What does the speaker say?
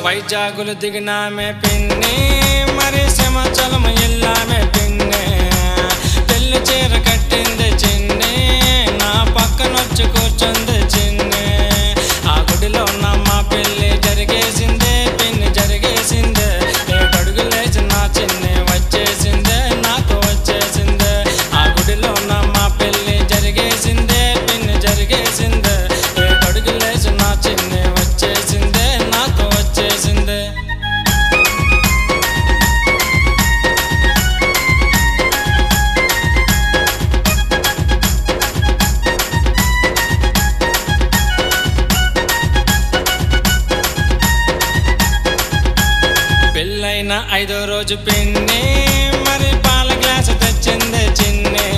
వైజాగులు దిగినామే పిన్ని మరి సింహాచలం ఎల్లామే పిన్ని పెళ్లి చీర కట్టింది చిన్ని నా పక్కనొచ్చి కూర్చుంది చిన్ని ఆ గుడిలో నమ్మ పెళ్లి జరిగేసిందే పిన్ని జరిగేసిందే 7 అడుగులేసి నా చిన్ని వచ్చేసిందే నాతో వచ్చేసిందే ఆ గుడిలో నమ్మ పెళ్లి జరిగేసిందే పిన్ని జరిగేసిందే 7 అడుగులేసి నా చిన్ని వచ్చేసిందే నాతో వచ్చేసిందే పెళ్ళైన 5వ రోజు పిన్ని మరి పాల గ్లాసు తెచ్చిందే చిన్ని